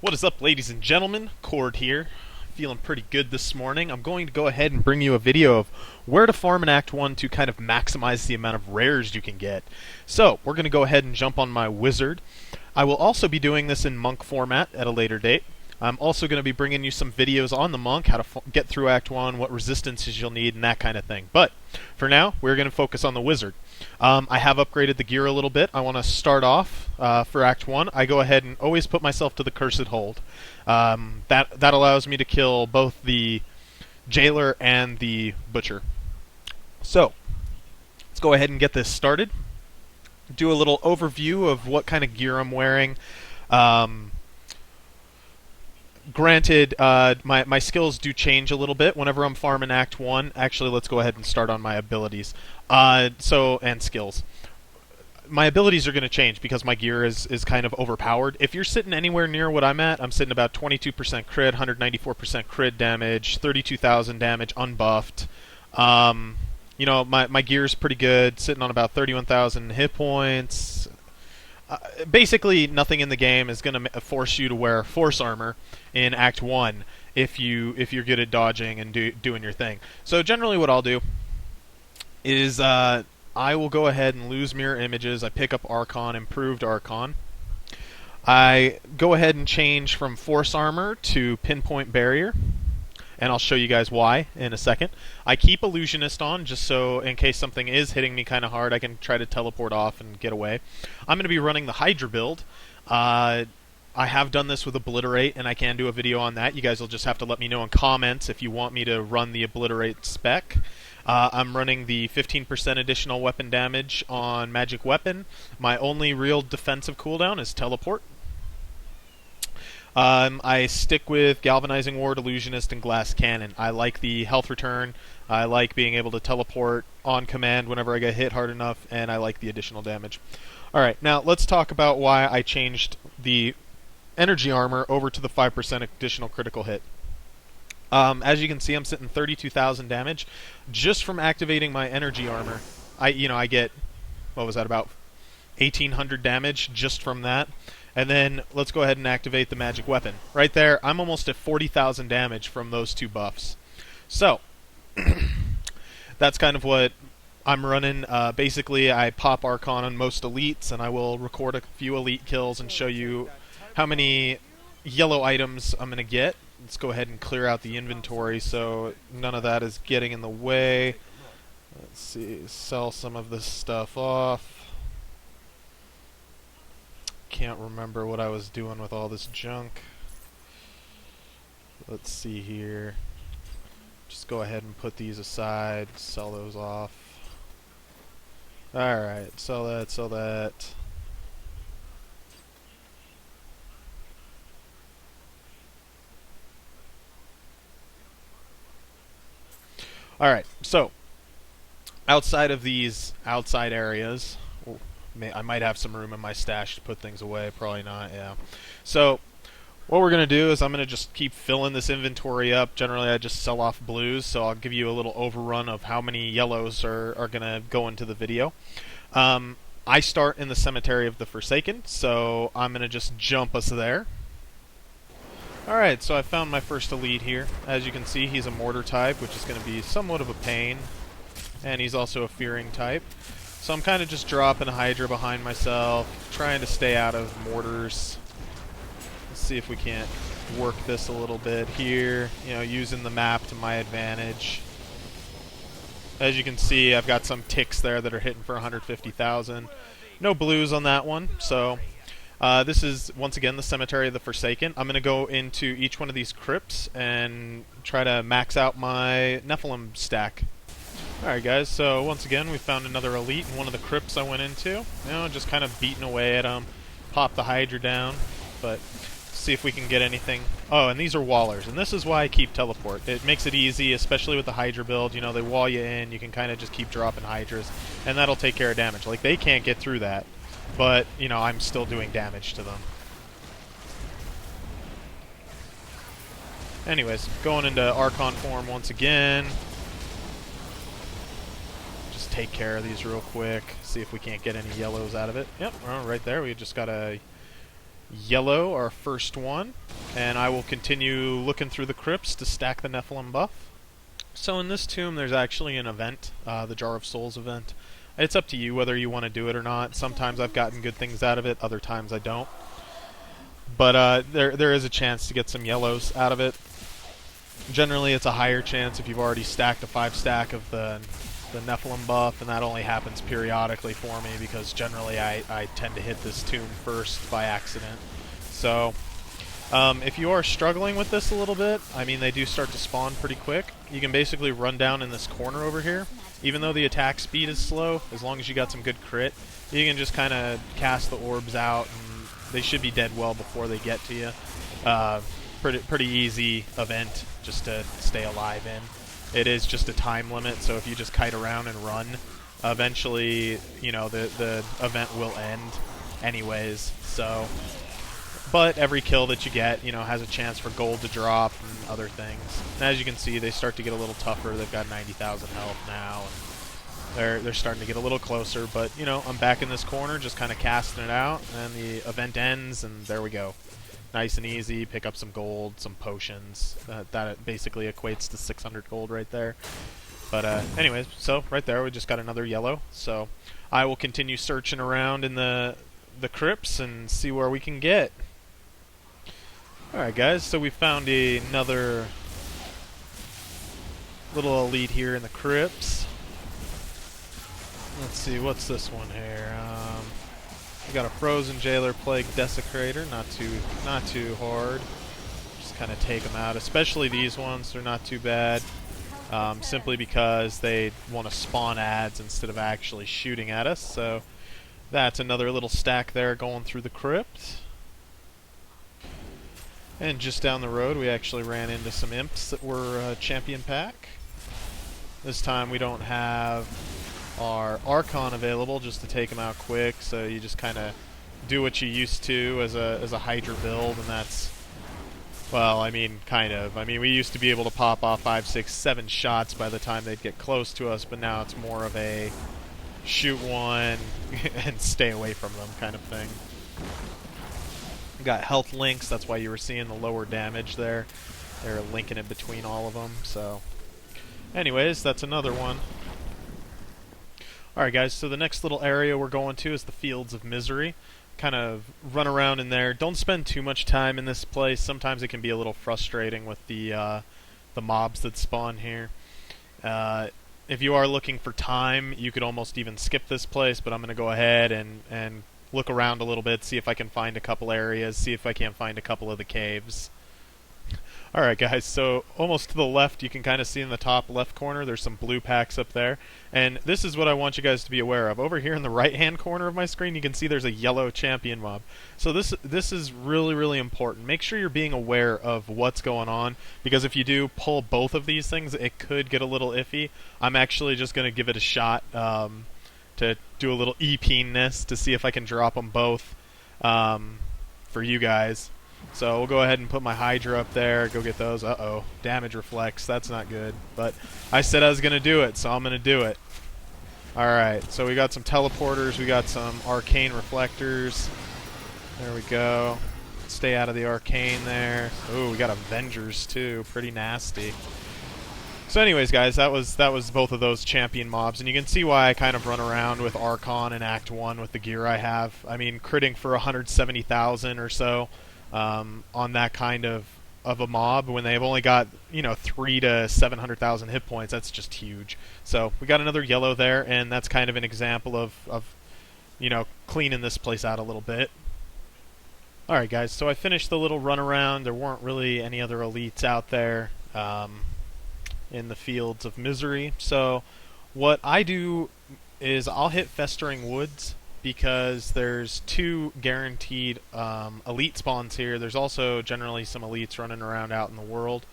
What is up, ladies and gentlemen? Khord here. Feeling pretty good this morning. I'm going to go ahead and bring you a video of where to farm in Act 1 to kind of maximize the amount of rares you can get. So, we're going to go ahead and jump on my wizard. I will also be doing this in monk format at a later date. I'm also going to be bringing you some videos on the monk, how to get through Act 1, what resistances you'll need, and that kind of thing. But, for now, we're going to focus on the wizard. I have upgraded the gear a little bit. I want to start off for Act 1. I go ahead and always put myself to the Cursed Hold. That allows me to kill both the Jailer and the Butcher. So, let's go ahead and get this started. Do a little overview of what kind of gear I'm wearing. Granted, my skills do change a little bit whenever I'm farming Act 1. Actually, let's go ahead and start on my abilities. And skills. My abilities are going to change because my gear is kind of overpowered. If you're sitting anywhere near what I'm at, I'm sitting about 22% crit, 194% crit damage, 32,000 damage unbuffed. You know, my gear's pretty good, sitting on about 31,000 hit points. Basically, nothing in the game is going to force you to wear force armor in Act 1 if you're good at dodging and doing your thing. So generally what I'll do is I will go ahead and lose mirror images. I pick up Archon, improved Archon. I go ahead and change from force armor to pinpoint barrier, and I'll show you guys why in a second. I keep illusionist on just so in case something is hitting me kind of hard, I can try to teleport off and get away. I'm going to be running the Hydra build. I have done this with Obliterate, and I can do a video on that. You guys will just have to let me know in comments if you want me to run the Obliterate spec. I'm running the 15% additional weapon damage on Magic Weapon. My only real defensive cooldown is Teleport. I stick with Galvanizing Ward, Illusionist, and Glass Cannon. I like the health return. I like being able to teleport on command whenever I get hit hard enough, and I like the additional damage. Alright, now let's talk about why I changed the energy armor over to the 5% additional critical hit. As you can see, I'm sitting 32,000 damage just from activating my energy armor. I get, what was that, about 1,800 damage just from that. And then let's go ahead and activate the magic weapon. Right there, I'm almost at 40,000 damage from those two buffs. So, that's kind of what I'm running. Basically, I pop Archon on most elites, and I will record a few elite kills and show you how many yellow items I'm going to get. Let's go ahead and clear out the inventory so none of that is getting in the way. Let's see, sell some of this stuff off. Can't remember what I was doing with all this junk. Let's see here. Just go ahead and put these aside, sell those off. Alright, sell that, sell that. Alright, so outside of these outside areas, I might have some room in my stash to put things away. Probably not, yeah. So, what we're going to do is I'm going to just keep filling this inventory up. Generally, I just sell off blues, so I'll give you a little overrun of how many yellows are going to go into the video. I start in the Cemetery of the Forsaken, so I'm going to just jump us there. Alright, so I found my first elite here. As you can see, he's a mortar type, which is going to be somewhat of a pain. And he's also a fearing type. So I'm kind of just dropping a Hydra behind myself, trying to stay out of mortars. Let's see if we can't work this a little bit here, you know, using the map to my advantage. As you can see, I've got some ticks there that are hitting for 150,000. No blues on that one, so this is, once again, the Cemetery of the Forsaken. I'm going to go into each one of these crypts and try to max out my Nephilim stack. Alright guys, so once again we found another elite in one of the crypts I went into. You know, just kind of beating away at them. Pop the Hydra down, but see if we can get anything. Oh, and these are wallers, and this is why I keep teleport. It makes it easy, especially with the Hydra build. You know, they wall you in, you can kind of just keep dropping Hydras, and that'll take care of damage. Like, they can't get through that, but, you know, I'm still doing damage to them. Anyways, going into Archon form once again. Take care of these real quick. See if we can't get any yellows out of it. Yep, right there. We just got a yellow, our first one, and I will continue looking through the crypts to stack the Nephilim buff. So in this tomb there's actually an event, the Jar of Souls event. It's up to you whether you want to do it or not. Sometimes I've gotten good things out of it, other times I don't. But there is a chance to get some yellows out of it. Generally it's a higher chance if you've already stacked a 5-stack of the Nephilim buff, and that only happens periodically for me because generally I tend to hit this tomb first by accident. So if you are struggling with this a little bit, I mean they do start to spawn pretty quick. You can basically run down in this corner over here. Even though the attack speed is slow, as long as you got some good crit, you can just kind of cast the orbs out and they should be dead well before they get to you. Pretty easy event just to stay alive in. It is just a time limit, so if you just kite around and run, eventually, you know, the event will end anyways. So, but every kill that you get, you know, has a chance for gold to drop and other things. And as you can see, they start to get a little tougher. They've got 90,000 health now, and they're starting to get a little closer. But you know, I'm back in this corner, just kind of casting it out, and the event ends, and there we go. Nice and easy. Pick up some gold, some potions. That basically equates to 600 gold right there. But anyways, so right there we just got another yellow. So I will continue searching around in the crypts and see where we can get. Alright guys, so we found another little elite here in the crypts. Let's see, what's this one here? We got a Frozen Jailer Plague Desecrator, not too hard. Just kind of take them out, especially these ones. They're not too bad, simply because they want to spawn adds instead of actually shooting at us. So that's another little stack there going through the crypt. And just down the road, we actually ran into some imps that were champion pack. This time we don't have our Archon available just to take them out quick, so you just kind of do what you used to as a Hydra build, and that's, well, I mean, kind of. I mean, we used to be able to pop off 5, 6, 7 shots by the time they'd get close to us, but now it's more of a shoot one and stay away from them kind of thing. Got health links, that's why you were seeing the lower damage there. They're linking it between all of them, so anyways, that's another one. Alright guys, so the next little area we're going to is the Fields of Misery. Kind of run around in there. Don't spend too much time in this place. Sometimes it can be a little frustrating with the mobs that spawn here. If you are looking for time, you could almost even skip this place, but I'm going to go ahead and look around a little bit, see if I can find a couple areas, see if I can't find a couple of the caves. Alright guys, so almost to the left, you can kind of see in the top left corner, there's some blue packs up there. And this is what I want you guys to be aware of. Over here in the right hand corner of my screen, you can see there's a yellow champion mob. So this is really, really important. Make sure you're being aware of what's going on, because if you do pull both of these things, it could get a little iffy. I'm actually just going to give it a shot to do a little EP-ness to see if I can drop them both for you guys. So we'll go ahead and put my Hydra up there, go get those. Uh-oh, damage reflects, that's not good. But I said I was going to do it, so I'm going to do it. Alright, so we got some teleporters, we got some arcane reflectors. There we go. Stay out of the arcane there. Ooh, we got Avengers too, pretty nasty. So anyways guys, that was both of those champion mobs, and you can see why I kind of run around with Archon in Act 1 with the gear I have. I mean, critting for 170,000 or so. On that kind of a mob when they've only got, you know, 3 to 700,000 hit points, that's just huge. So we got another yellow there, and that's kind of an example of you know, cleaning this place out a little bit. Alright guys, so I finished the little run around. There weren't really any other elites out there in the Fields of Misery. So what I do is I'll hit Festering Woods, because there's 2 guaranteed elite spawns here. There's also generally some elites running around out in the world.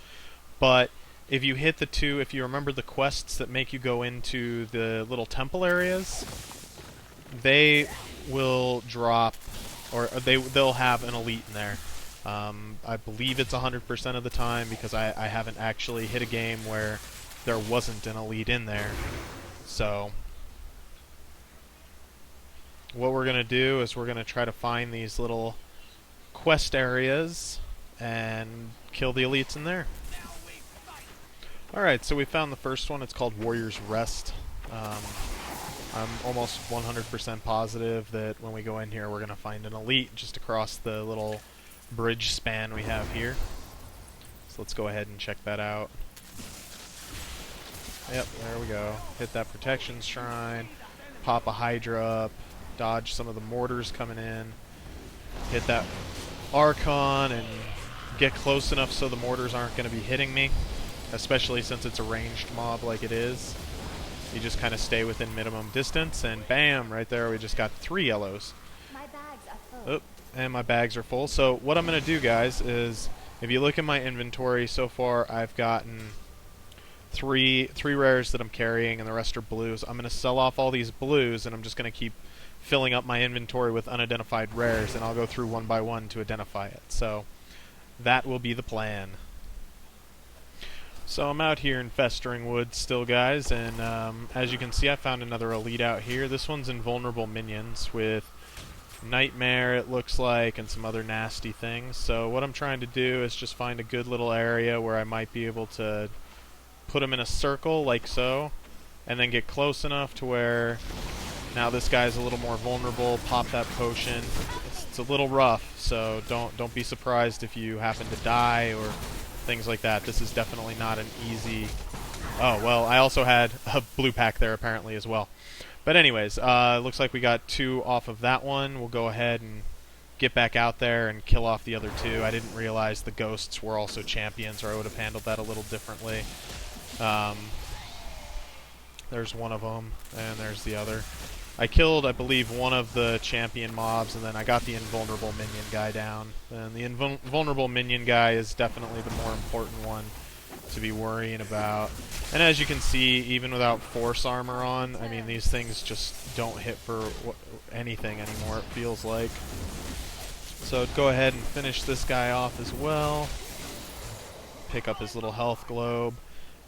But if you hit the 2, if you remember the quests that make you go into the little temple areas, they will drop, or they'll have an elite in there. I believe it's 100% of the time, because I haven't actually hit a game where there wasn't an elite in there. So what we're going to do is we're going to try to find these little quest areas and kill the elites in there. Alright, so we found the first one. It's called Warrior's Rest. I'm almost 100% positive that when we go in here we're going to find an elite just across the little bridge span we have here. So let's go ahead and check that out. Yep, there we go. Hit that protection shrine, pop a Hydra up, dodge some of the mortars coming in, hit that Archon and get close enough so the mortars aren't going to be hitting me, especially since it's a ranged mob like it is. You just kind of stay within minimum distance, and bam, right there we just got 3 yellows. My bags are full. Oh, and my bags are full. So what I'm going to do, guys, is if you look at my inventory so far, I've gotten three rares that I'm carrying, and the rest are blues. I'm going to sell off all these blues, and I'm just going to keep filling up my inventory with unidentified rares, and I'll go through one by one to identify it. So that will be the plan. So I'm out here in Festering Woods still, guys, and as you can see, I found another elite out here. This one's invulnerable minions with Nightmare, it looks like, and some other nasty things. So what I'm trying to do is just find a good little area where I might be able to put them in a circle, like so, and then get close enough to where now this guy's a little more vulnerable. Pop that potion. It's a little rough, so don't be surprised if you happen to die or things like that. This is definitely not an easy... Oh, well, I also had a blue pack there apparently as well. But anyways, looks like we got 2 off of that one. We'll go ahead and get back out there and kill off the other 2. I didn't realize the ghosts were also champions, or I would have handled that a little differently. There's one of them, and there's the other. I killed, I believe, one of the champion mobs, and then I got the invulnerable minion guy down. And the invulnerable minion guy is definitely the more important one to be worrying about. And as you can see, even without force armor on, I mean, these things just don't hit for anything anymore, it feels like. So go ahead and finish this guy off as well. Pick up his little health globe.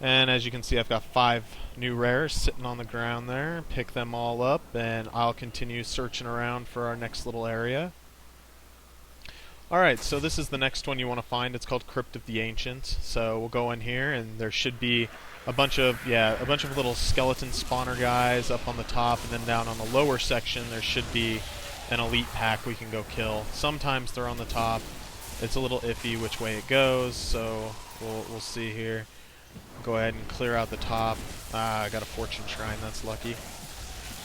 And as you can see, I've got 5 new rares sitting on the ground there. Pick them all up, and I'll continue searching around for our next little area. Alright, so this is the next one you want to find. It's called Crypt of the Ancients. So we'll go in here, and there should be a bunch of little skeleton spawner guys up on the top, and then down on the lower section there should be an elite pack we can go kill. Sometimes they're on the top. It's a little iffy which way it goes, so we'll see here. Go ahead and clear out the top. I got a fortune shrine, that's lucky.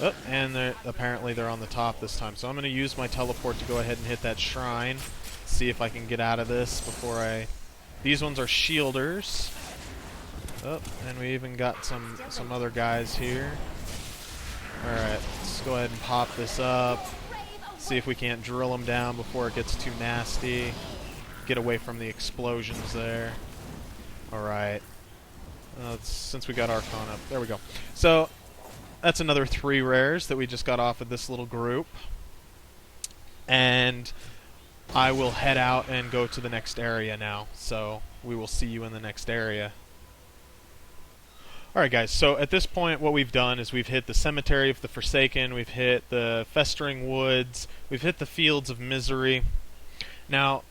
Oh, and apparently they're on the top this time. So I'm going to use my teleport to go ahead and hit that shrine. See if I can get out of this before I... These ones are shielders. Oh, and we even got some other guys here. Alright, let's go ahead and pop this up. See if we can't drill them down before it gets too nasty. Get away from the explosions there. Alright. Since we got Archon up. There we go. So, that's another 3 rares that we just got off of this little group. And I will head out and go to the next area now. So, we will see you in the next area. Alright guys, so at this point what we've done is we've hit the Cemetery of the Forsaken, we've hit the Festering Woods, we've hit the Fields of Misery. Now,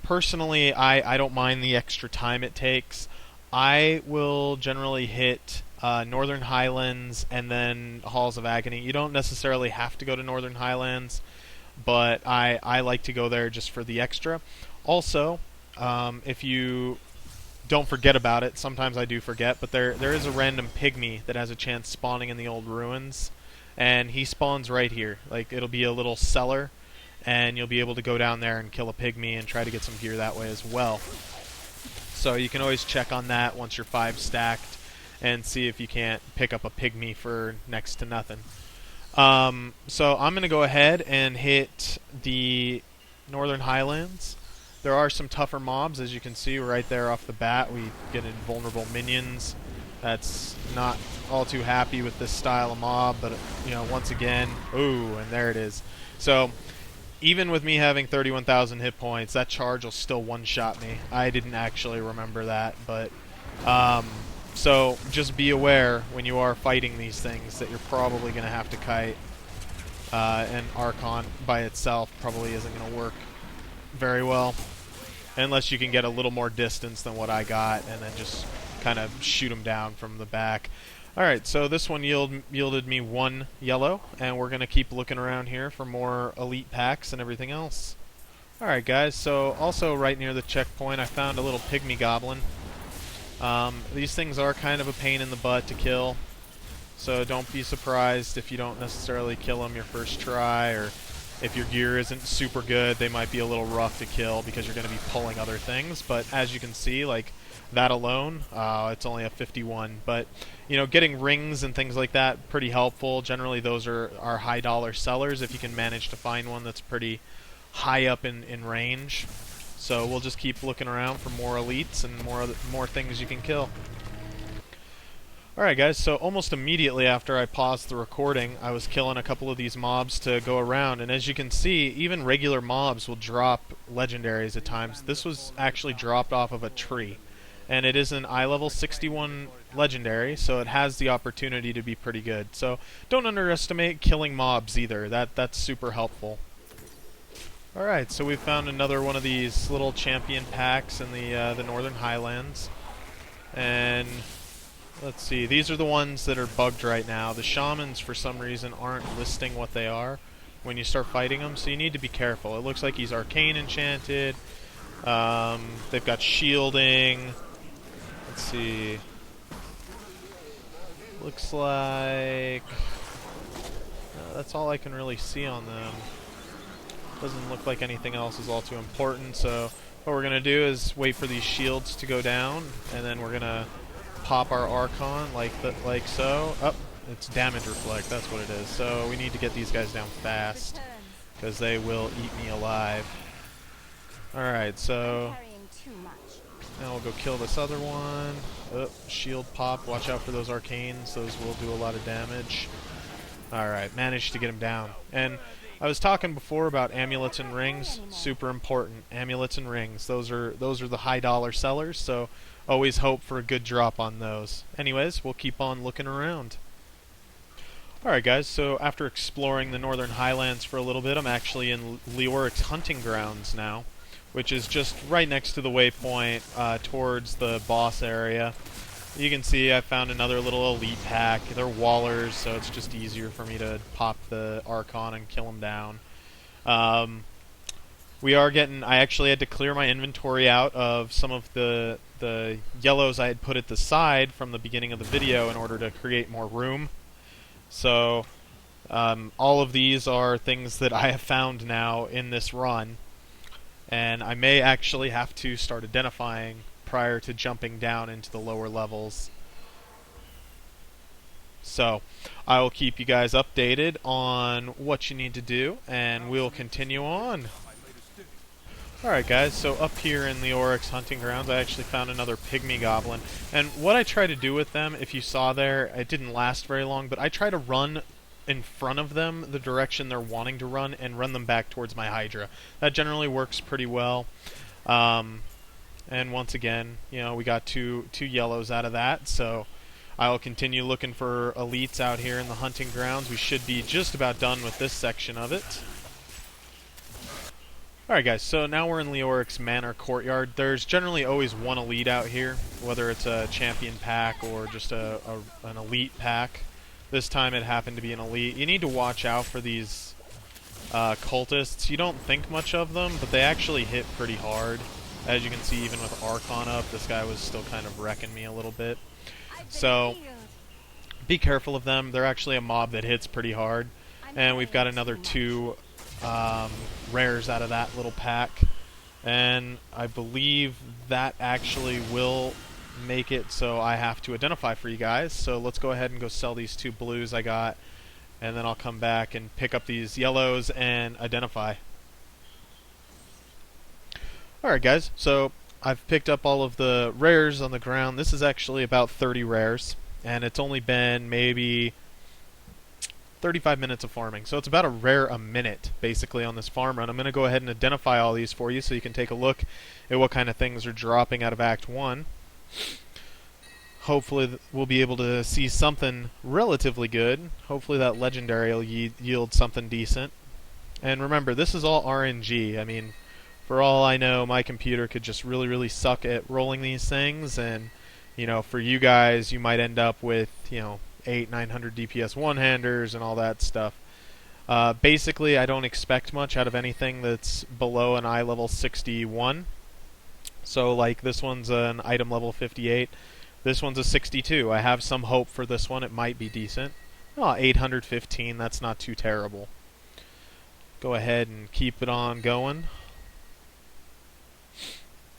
personally, I don't mind the extra time it takes. I will generally hit Northern Highlands and then Halls of Agony. You don't necessarily have to go to Northern Highlands, but I like to go there just for the extra. Also, if you don't forget about it, sometimes I do forget, but there is a random pygmy that has a chance spawning in the old ruins, and he spawns right here. Like, it'll be a little cellar, and you'll be able to go down there and kill a pygmy and try to get some gear that way as well. So you can always check on that once you're 5 stacked and see if you can't pick up a pygmy for next to nothing. So I'm going to go ahead and hit the Northern Highlands. There are some tougher mobs, as you can see right there off the bat. We get invulnerable minions. That's not all too happy with this style of mob, but you know, once again, ooh, and there it is. So even with me having 31,000 hit points, that charge will still one-shot me. I didn't actually remember that, but so just be aware when you are fighting these things that you're probably going to have to kite, and Archon by itself probably isn't going to work very well. Unless you can get a little more distance than what I got, and then just kind of shoot them down from the back. Alright, so this one yielded me 1 yellow, and we're going to keep looking around here for more elite packs and everything else. Alright guys, so also right near the checkpoint I found a little pygmy goblin. These things are kind of a pain in the butt to kill, so don't be surprised if you don't necessarily kill them your first try, or if your gear isn't super good, they might be a little rough to kill because you're going to be pulling other things. But as you can see, like that alone, it's only a 51. But you know, getting rings and things like that, pretty helpful. Generally, those are high dollar sellers if you can manage to find one that's pretty high up in range. So we'll just keep looking around for more elites and more things you can kill. Alright guys, so almost immediately after I paused the recording, I was killing a couple of these mobs to go around, and as you can see, even regular mobs will drop legendaries at times. This was actually dropped off of a tree, and it is an eye level 61 legendary, so it has the opportunity to be pretty good. So don't underestimate killing mobs either, that's super helpful. Alright, so we've found another one of these little champion packs in the northern Highlands, and let's see, these are the ones that are bugged right now. The shamans, for some reason, aren't listing what they are when you start fighting them, so you need to be careful. It looks like he's arcane enchanted. They've got shielding. Let's see. Looks like that's all I can really see on them. Doesn't look like anything else is all too important, so what we're going to do is wait for these shields to go down, and then we're going to pop our Archon like so. Oh, it's damage reflect, that's what it is. So we need to get these guys down fast, because they will eat me alive. Alright, so now we'll go kill this other one. Oh, shield pop, watch out for those arcanes, those will do a lot of damage. Alright, managed to get him down. And I was talking before about amulets and rings, super important. Amulets and rings, those are the high dollar sellers, so always hope for a good drop on those. Anyways, we'll keep on looking around. Alright guys, so after exploring the northern Highlands for a little bit, I'm actually in Leoric's hunting grounds now, which is just right next to the waypoint, towards the boss area. You can see I found another little elite pack. They're wallers, so it's just easier for me to pop the Archon and kill them down. I actually had to clear my inventory out of some of the yellows I had put at the side from the beginning of the video in order to create more room. So all of these are things that I have found now in this run, and I may actually have to start identifying prior to jumping down into the lower levels. So I will keep you guys updated on what you need to do, and we'll continue on. Alright guys, so up here in Leoric's hunting grounds, I actually found another pygmy goblin. And what I try to do with them, if you saw there, it didn't last very long, but I try to run in front of them the direction they're wanting to run and run them back towards my Hydra. That generally works pretty well. And once again, you know, we got two yellows out of that, so I'll continue looking for elites out here in the hunting grounds. We should be just about done with this section of it. Alright guys, so now we're in Leoric's Manor Courtyard. There's generally always one elite out here, whether it's a champion pack or just an elite pack. This time it happened to be an elite. You need to watch out for these cultists. You don't think much of them, but they actually hit pretty hard. As you can see, even with Archon up, this guy was still kind of wrecking me a little bit. So be careful of them. They're actually a mob that hits pretty hard. And we've got another two rares out of that little pack, and I believe that actually will make it so I have to identify for you guys. So let's go ahead and go sell these two blues I got, and then I'll come back and pick up these yellows and identify. Alright guys, so I've picked up all of the rares on the ground. This is actually about 30 rares, and it's only been maybe 35 minutes of farming. So it's about a rare a minute, basically, on this farm run. I'm going to go ahead and identify all these for you so you can take a look at what kind of things are dropping out of Act 1. Hopefully we'll be able to see something relatively good. Hopefully that legendary will yield something decent. And remember, this is all RNG. I mean, For all I know, my computer could just really suck at rolling these things, and you know, for you guys, you might end up with, you know, 800-900 DPS one-handers and all that stuff. Basically, I don't expect much out of anything that's below an eye level 61. So, like, this one's an item level 58. This one's a 62. I have some hope for this one. It might be decent. Oh, 815. That's not too terrible. Go ahead and keep it on going.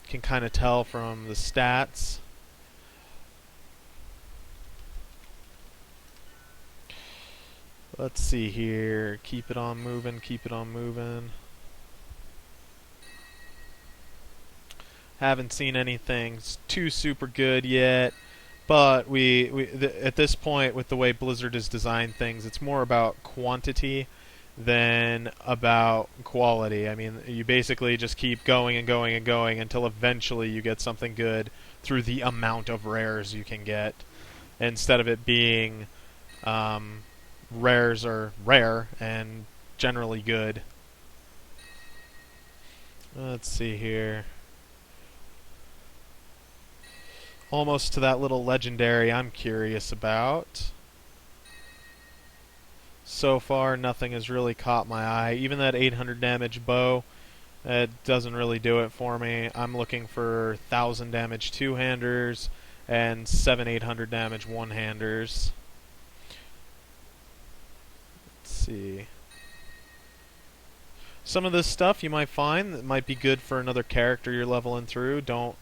Can kind of tell from the stats. Let's see here. Keep it on moving. Keep it on moving. Haven't seen anything too super good yet, but at this point, with the way Blizzard has designed things, it's more about quantity than about quality. I mean, you basically just keep going and going and going until eventually you get something good through the amount of rares you can get, instead of it being rares are rare and generally good. Let's see here. Almost to that little legendary I'm curious about. So far, nothing has really caught my eye. Even that 800 damage bow, it doesn't really do it for me. I'm looking for 1000 damage two-handers and 700-800 damage one-handers. Let's see. Some of this stuff you might find that might be good for another character you're leveling through. Don't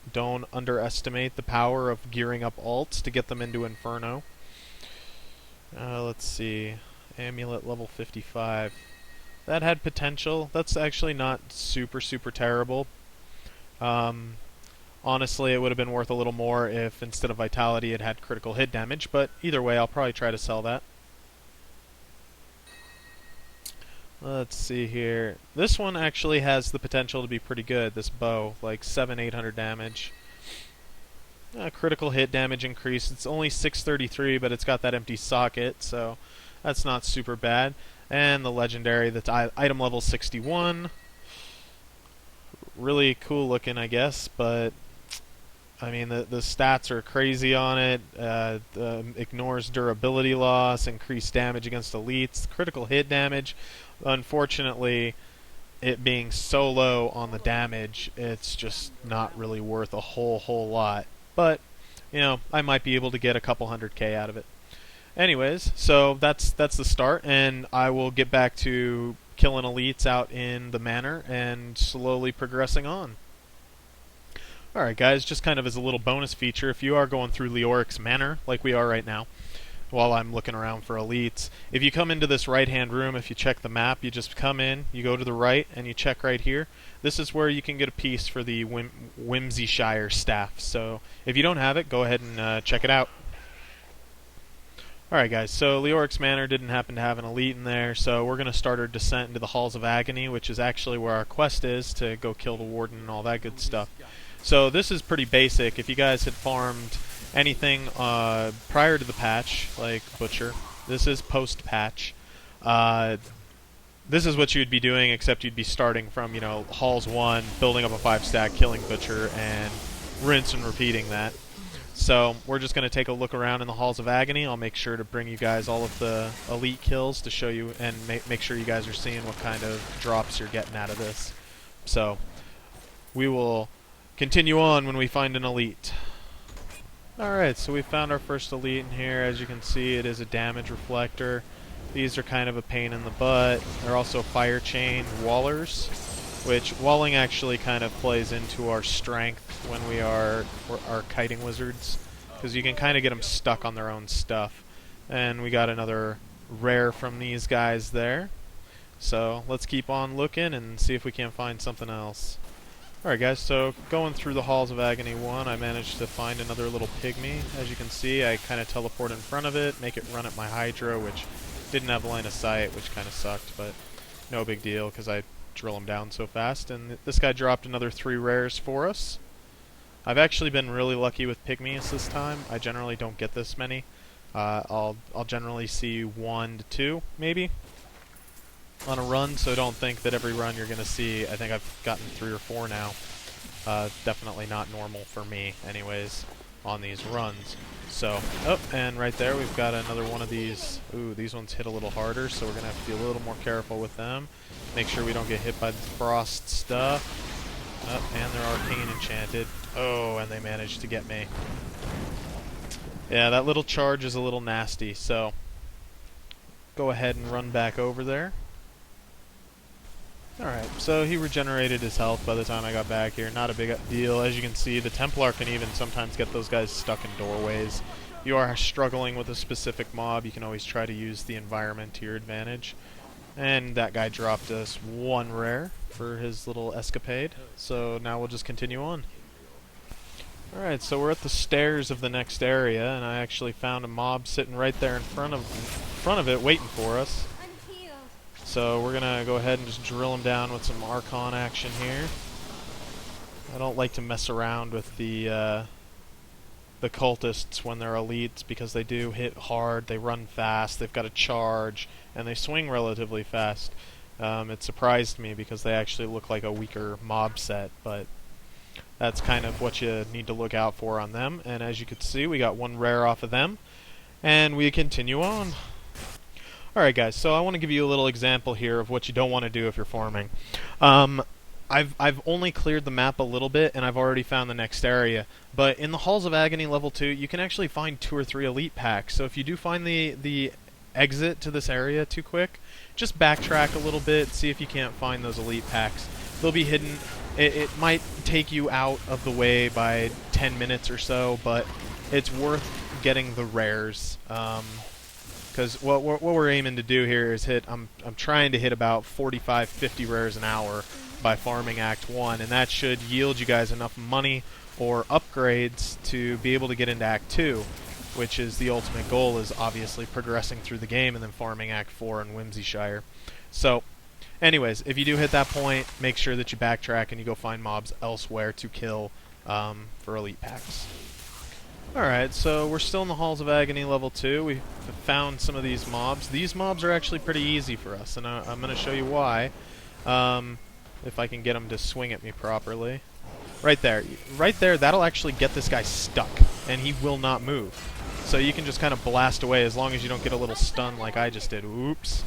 underestimate the power of gearing up alts to get them into Inferno. Let's see. Amulet level 55. That had potential. That's actually not super terrible. Honestly, it would have been worth a little more if instead of Vitality it had critical hit damage, but either way I'll probably try to sell that. Let's see here. This one actually has the potential to be pretty good, this bow. Like 700-800 damage. Critical hit damage increase. It's only 633, but it's got that empty socket, so that's not super bad. And the legendary, that's item level 61. Really cool looking, I guess, but I mean, the stats are crazy on it. Ignores durability loss, increased damage against elites, critical hit damage. Unfortunately, it being so low on the damage, it's just not really worth a whole lot. But, you know, I might be able to get a couple 100K out of it. Anyways, so that's the start, and I will get back to killing elites out in the manor and slowly progressing on. Alright guys, just kind of as a little bonus feature, if you are going through Leoric's Manor, like we are right now, while I'm looking around for elites, if you come into this right-hand room, if you check the map, you just come in, you go to the right, and you check right here. This is where you can get a piece for the Whimsyshire staff, so if you don't have it, go ahead and check it out. Alright guys, so Leoric's Manor didn't happen to have an elite in there, so we're going to start our descent into the Halls of Agony, which is actually where our quest is, to go kill the Warden and all that good stuff. So this is pretty basic. If you guys had farmed anything prior to the patch, like Butcher, this is post-patch. This is what you'd be doing, except you'd be starting from, you know, Halls 1, building up a 5-stack, killing Butcher, and rinse and repeating that. So we're just going to take a look around in the Halls of Agony. I'll make sure to bring you guys all of the elite kills to show you, and make sure you guys are seeing what kind of drops you're getting out of this. So we will continue on when we find an elite. Alright, so we found our first elite in here. As you can see, it is a damage reflector. These are kind of a pain in the butt. They're also fire chain wallers, which walling actually kind of plays into our strength when we are our kiting wizards, because you can kind of get them stuck on their own stuff. And we got another rare from these guys there. So let's keep on looking and see if we can find something else. Alright guys, so going through the Halls of Agony 1, I managed to find another little pygmy. As you can see, I kind of teleport in front of it, make it run at my Hydra, which didn't have line of sight, which kind of sucked, but no big deal, because I drill him down so fast. And this guy dropped another 3 rares for us. I've actually been really lucky with pygmies this time. I generally don't get this many. I'll generally see 1 to 2, maybe. on a run, so don't think that every run you're going to see. I think I've gotten 3 or 4 now. Definitely not normal for me, anyways, on these runs. So, oh, and right there we've got another one of these. Ooh, these ones hit a little harder, so we're going to have to be a little more careful with them. Make sure we don't get hit by the frost stuff. Oh, and they're arcane enchanted. Oh, and they managed to get me. Yeah, that little charge is a little nasty, so go ahead and run back over there. Alright, so he regenerated his health by the time I got back here. Not a big deal. As you can see, the Templar can even sometimes get those guys stuck in doorways. If you are struggling with a specific mob, you can always try to use the environment to your advantage. And that guy dropped us 1 rare for his little escapade. So now we'll just continue on. Alright, so we're at the stairs of the next area, and I actually found a mob sitting right there in front of it waiting for us. So we're gonna go ahead and just drill him down with some Archon action here. I don't like to mess around with the cultists when they're elites, because they do hit hard, they run fast, they've got a charge, and they swing relatively fast. It surprised me because they actually look like a weaker mob set, but that's kind of what you need to look out for on them. And as you can see, we got 1 rare off of them, and we continue on. Alright guys, so I want to give you a little example here of what you don't want to do if you're farming. I've only cleared the map a little bit, and I've already found the next area. But in the Halls of Agony level 2, you can actually find 2 or 3 elite packs. So if you do find the exit to this area too quick, just backtrack a little bit, see if you can't find those elite packs. They'll be hidden. It might take you out of the way by 10 minutes or so, but it's worth getting the rares. Because what we're aiming to do here is I'm trying to hit about 45-50 rares an hour by farming Act 1, and that should yield you guys enough money or upgrades to be able to get into Act 2, which is the ultimate goal, is obviously progressing through the game and then farming Act 4 in Whimsyshire. So, anyways, if you do hit that point, make sure that you backtrack and you go find mobs elsewhere to kill for elite packs. Alright, so we're still in the Halls of Agony level 2. We've found some of these mobs. These mobs are actually pretty easy for us, and I'm going to show you why. If I can get them to swing at me properly. Right there. Right there, that'll actually get this guy stuck, and he will not move. So you can just kind of blast away as long as you don't get a little stun like I just did. Oops.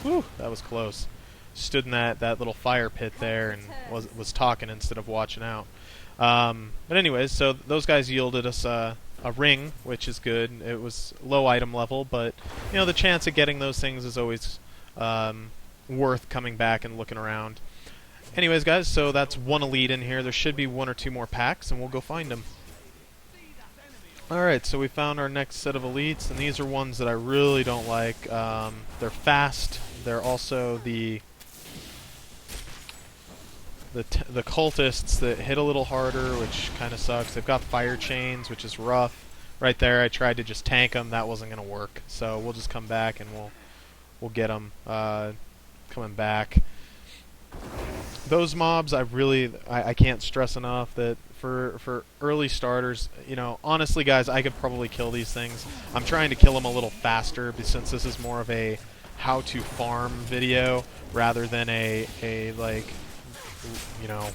Whew, that was close. Stood in that little fire pit there and was talking instead of watching out. But anyways, so those guys yielded us a ring, which is good. It was low item level, but you know, the chance of getting those things is always worth coming back and looking around. Anyways, guys, so that's 1 elite in here. There should be 1 or 2 more packs, and we'll go find them. Alright, so we found our next set of elites, and these are ones that I really don't like. They're fast. They're also the cultists that hit a little harder, which kind of sucks. They've got fire chains, which is rough. Right there, I tried to just tank them. That wasn't going to work. So we'll just come back and we'll get them coming back. Those mobs, I can't stress enough that for early starters, you know, honestly, guys, I could probably kill these things. I'm trying to kill them a little faster since this is more of a how to farm video rather than a like, you know,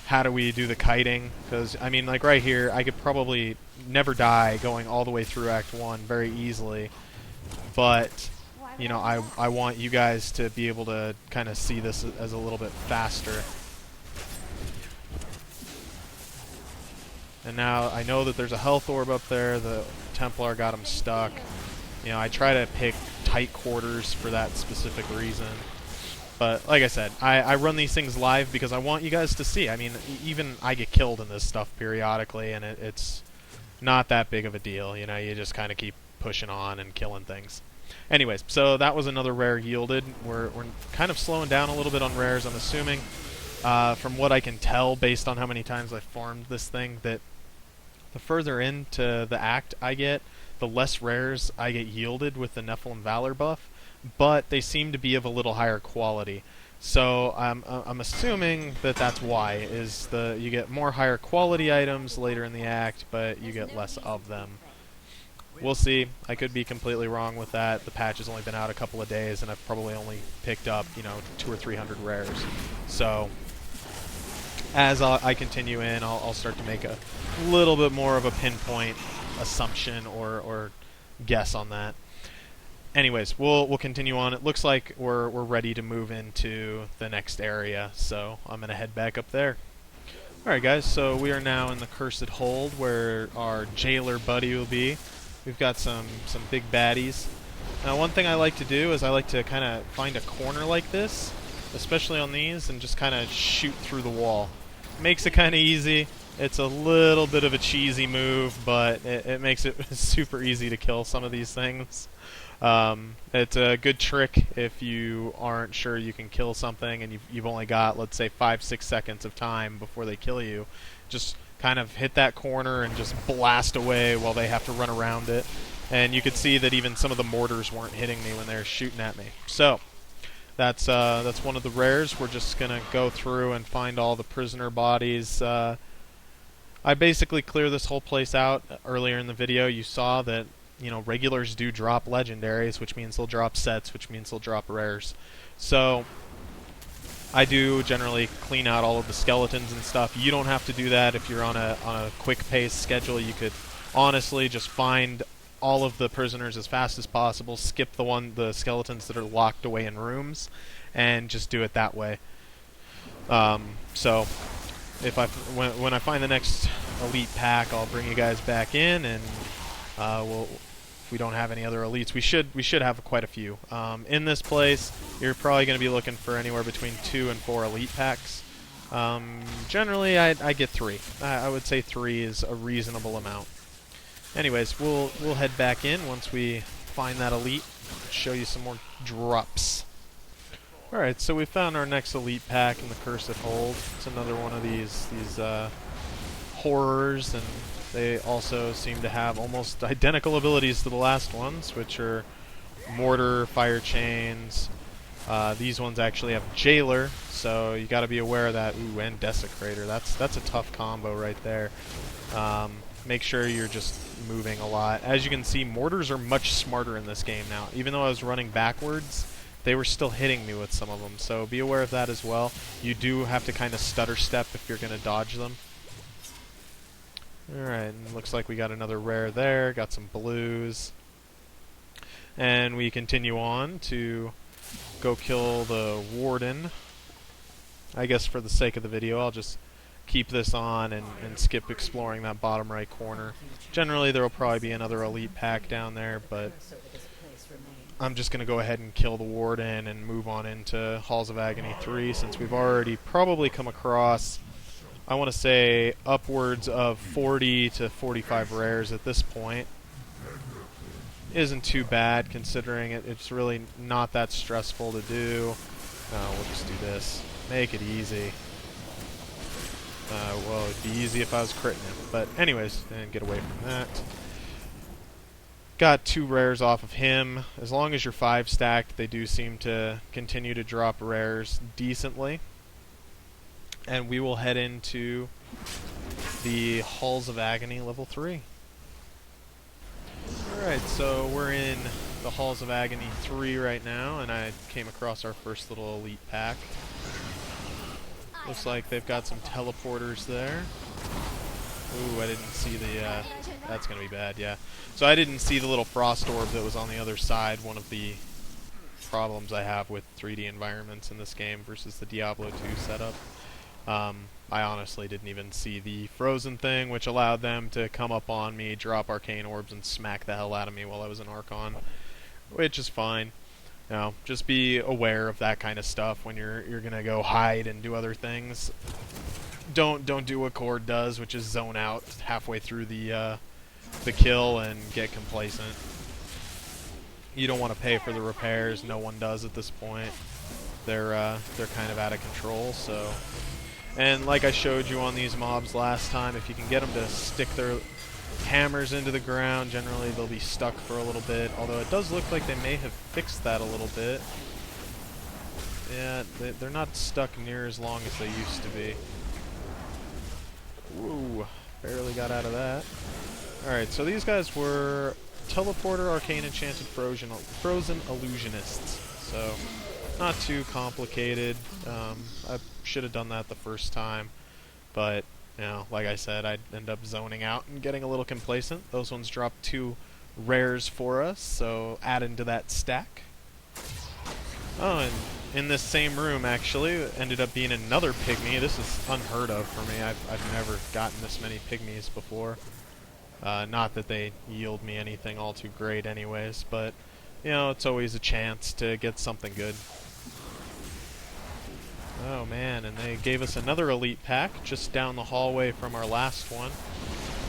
how do we do the kiting? Because, I mean, like right here, I could probably never die going all the way through Act 1 very easily. But, you know, I want you guys to be able to kind of see this as a little bit faster. And now I know that there's a health orb up there. The Templar got him stuck. You know, I try to pick tight quarters for that specific reason. But, like I said, I run these things live because I want you guys to see. I mean, even I get killed in this stuff periodically, and it's not that big of a deal. You know, you just kind of keep pushing on and killing things. Anyways, so that was another rare yielded. We're kind of slowing down a little bit on rares, I'm assuming. From what I can tell, based on how many times I farmed this thing, that the further into the act I get, the less rares I get yielded with the Nephilim Valor buff. But they seem to be of a little higher quality. So I'm assuming that that's why, is you get more higher quality items later in the act, but you get less of them. We'll see. I could be completely wrong with that. The patch has only been out a couple of days, and I've probably only picked up, you know, 200 or 300 rares. So, as I continue in, I'll start to make a little bit more of a pinpoint assumption or guess on that. Anyways, we'll continue on. It looks like we're ready to move into the next area, so I'm gonna head back up there. Alright guys, so we are now in the Cursed Hold where our jailer buddy will be. We've got some big baddies. Now one thing I like to do is I like to kind of find a corner like this, especially on these, and just kind of shoot through the wall. Makes it kind of easy. It's a little bit of a cheesy move, but it makes it super easy to kill some of these things. It's a good trick if you aren't sure you can kill something and you've only got, let's say, 5-6 seconds of time before they kill you. Just kind of hit that corner and just blast away while they have to run around it. And you could see that even some of the mortars weren't hitting me when they were shooting at me. So that's one of the rares. We're just gonna go through and find all the prisoner bodies. I basically clear this whole place out. Earlier in the video you saw that, you know, regulars do drop legendaries, which means they'll drop sets, which means they'll drop rares. So I do generally clean out all of the skeletons and stuff. You don't have to do that if you're on a quick pace schedule. You could honestly just find all of the prisoners as fast as possible, skip the skeletons that are locked away in rooms, and just do it that way. So when I find the next elite pack, I'll bring you guys back in, and if we don't have any other elites, we should have quite a few. In this place, you're probably going to be looking for anywhere between 2 and 4 elite packs. Generally, I get 3. I would say 3 is a reasonable amount. Anyways, we'll head back in once we find that elite. Show you some more drops. Alright, so we found our next elite pack in the Cursed Hold. It's another one of these horrors, and they also seem to have almost identical abilities to the last ones, which are mortar, fire chains. These ones actually have jailer, so you got to be aware of that. Ooh, and desecrator. That's a tough combo right there. Make sure you're just moving a lot. As you can see, mortars are much smarter in this game now. Even though I was running backwards, they were still hitting me with some of them, so be aware of that as well. You do have to kind of stutter step if you're going to dodge them. Alright, looks like we got another rare there, got some blues. And we continue on to go kill the Warden. I guess for the sake of the video, I'll just keep this on and skip exploring that bottom right corner. Generally, there will probably be another elite pack down there, but I'm just going to go ahead and kill the Warden and move on into Halls of Agony 3, since we've already probably come across, I want to say, upwards of 40 to 45 rares at this point. Isn't too bad, considering it's really not that stressful to do. We'll just do this. Make it easy. Well, it'd be easy if I was critting him. But anyways, and get away from that. Got 2 rares off of him. As long as you're 5 stacked, they do seem to continue to drop rares decently. And we will head into the Halls of Agony level 3. Alright, so we're in the Halls of Agony 3 right now, and I came across our first little elite pack. Looks like they've got some teleporters there. Ooh, I didn't see the, that's gonna be bad, yeah. So I didn't see the little frost orb that was on the other side, one of the problems I have with 3D environments in this game versus the Diablo 2 setup. I honestly didn't even see the frozen thing, which allowed them to come up on me, drop arcane orbs, and smack the hell out of me while I was in Archon, which is fine. You know, just be aware of that kind of stuff when you're gonna go hide and do other things. Don't do what Khord does, which is zone out halfway through the kill and get complacent. You don't want to pay for the repairs. No one does at this point. They're kind of out of control. So, and like I showed you on these mobs last time, if you can get them to stick their hammers into the ground, generally they'll be stuck for a little bit. Although it does look like they may have fixed that a little bit. Yeah, they're not stuck near as long as they used to be. Woo, barely got out of that. Alright, so these guys were teleporter, arcane, enchanted, frozen illusionists. So, not too complicated. I should have done that the first time, but you know, like I said, I'd end up zoning out and getting a little complacent. Those ones dropped 2 rares for us, so add into that stack. Oh, and in this same room, actually, ended up being another pygmy. This is unheard of for me. I've never gotten this many pygmies before. Not that they yield me anything all too great anyways, but, you know, it's always a chance to get something good. Oh man, and they gave us another elite pack just down the hallway from our last one.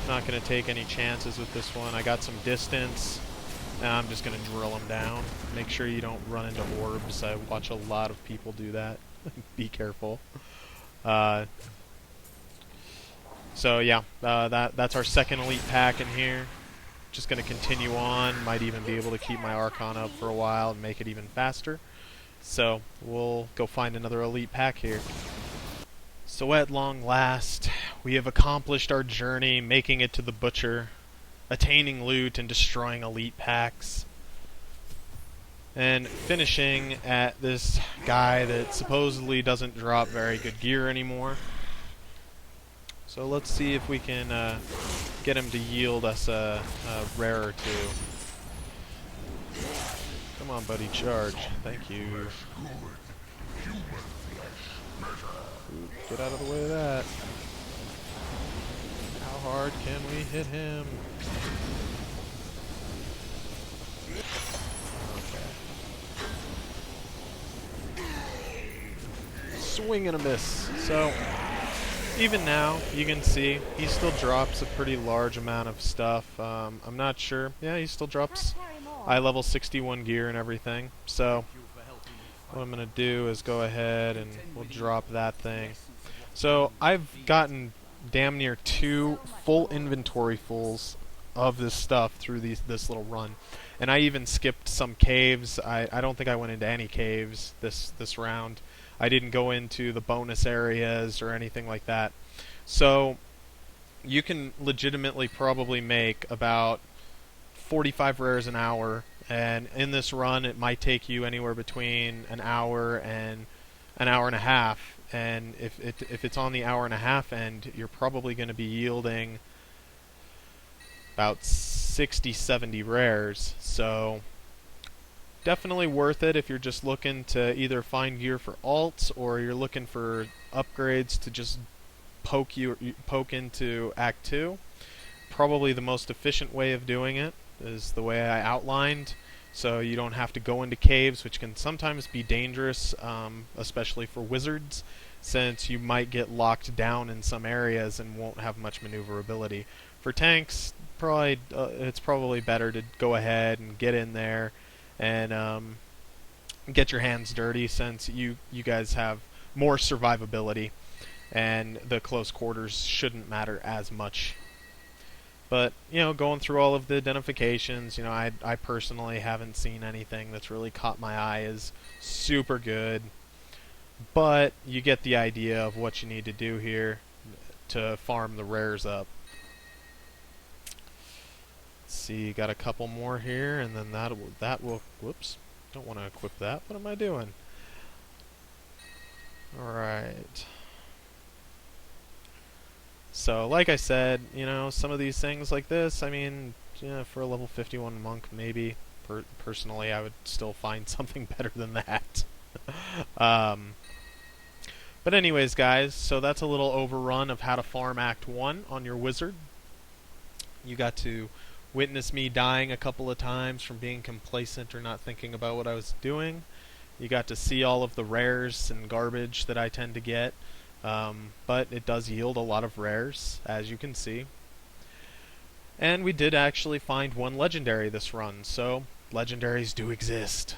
Not going to take any chances with this one. I got some distance. Now I'm just going to drill them down. Make sure you don't run into orbs. I watch a lot of people do that. Be careful. So yeah, that's our second elite pack in here. Just going to continue on. Might even be able to keep my Archon up for a while and make it even faster. So we'll go find another elite pack here. So at long last, we have accomplished our journey, making it to the Butcher, attaining loot and destroying elite packs, and finishing at this guy that supposedly doesn't drop very good gear anymore. So let's see if we can get him to yield us a rare or 2. Come on, buddy, charge. Thank you. Ooh, get out of the way of that. How hard can we hit him? Okay. Swing and a miss. So, even now, you can see, he still drops a pretty large amount of stuff. I'm not sure. Yeah, he still drops high level 61 gear and everything. So, what I'm going to do is go ahead and we'll drop that thing. So, I've gotten damn near 2 full inventory fulls of this stuff through this little run. And I even skipped some caves. I don't think I went into any caves this round. I didn't go into the bonus areas or anything like that. So you can legitimately probably make about 45 rares an hour, and in this run it might take you anywhere between an hour and an hour and a half. And if it's on the hour and a half end, you're probably going to be yielding about 60-70 rares. So definitely worth it if you're just looking to either find gear for alts or you're looking for upgrades to just poke into Act 2. Probably the most efficient way of doing it is the way I outlined, so you don't have to go into caves, which can sometimes be dangerous, especially for wizards, since you might get locked down in some areas and won't have much maneuverability. For tanks, it's probably better to go ahead and get in there and get your hands dirty, since you guys have more survivability and the close quarters shouldn't matter as much. But, you know, going through all of the identifications, you know, I personally haven't seen anything that's really caught my eye as super good. But you get the idea of what you need to do here to farm the rares up. Let's see, got a couple more here, and then that will whoops, don't want to equip that. What am I doing? Alright. So, like I said, you know, some of these things like this, I mean, yeah, for a level 51 monk, maybe. Personally, I would still find something better than that. But anyways, guys, so that's a little overrun of how to farm Act 1 on your wizard. You got to witness me dying a couple of times from being complacent or not thinking about what I was doing. You got to see all of the rares and garbage that I tend to get. But it does yield a lot of rares, as you can see. And we did actually find one legendary this run, so legendaries do exist.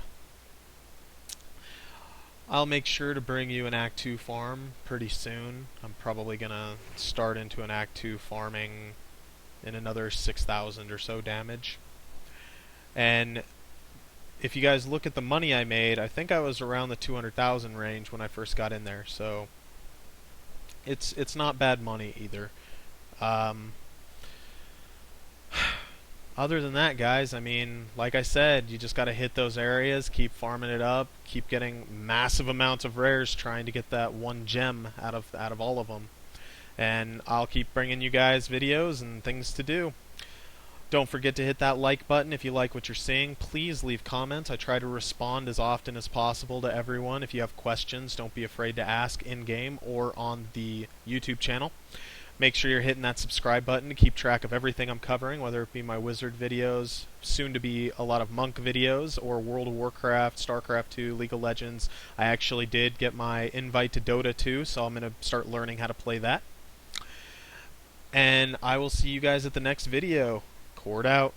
I'll make sure to bring you an Act 2 farm pretty soon. I'm probably going to start into an Act 2 farming in another 6,000 or so damage. And if you guys look at the money I made, I think I was around the 200,000 range when I first got in there, so it's not bad money either. other than that, guys, I mean, like I said, you just got to hit those areas, keep farming it up, keep getting massive amounts of rares, trying to get that one gem out of all of them. And I'll keep bringing you guys videos and things to do. Don't forget to hit that like button if you like what you're seeing. Please leave comments. I try to respond as often as possible to everyone. If you have questions, don't be afraid to ask in-game or on the YouTube channel. Make sure you're hitting that subscribe button to keep track of everything I'm covering, whether it be my wizard videos, soon to be a lot of monk videos, or World of Warcraft, Starcraft 2, League of Legends. I actually did get my invite to Dota 2, so I'm going to start learning how to play that. And I will see you guys at the next video. Khord out.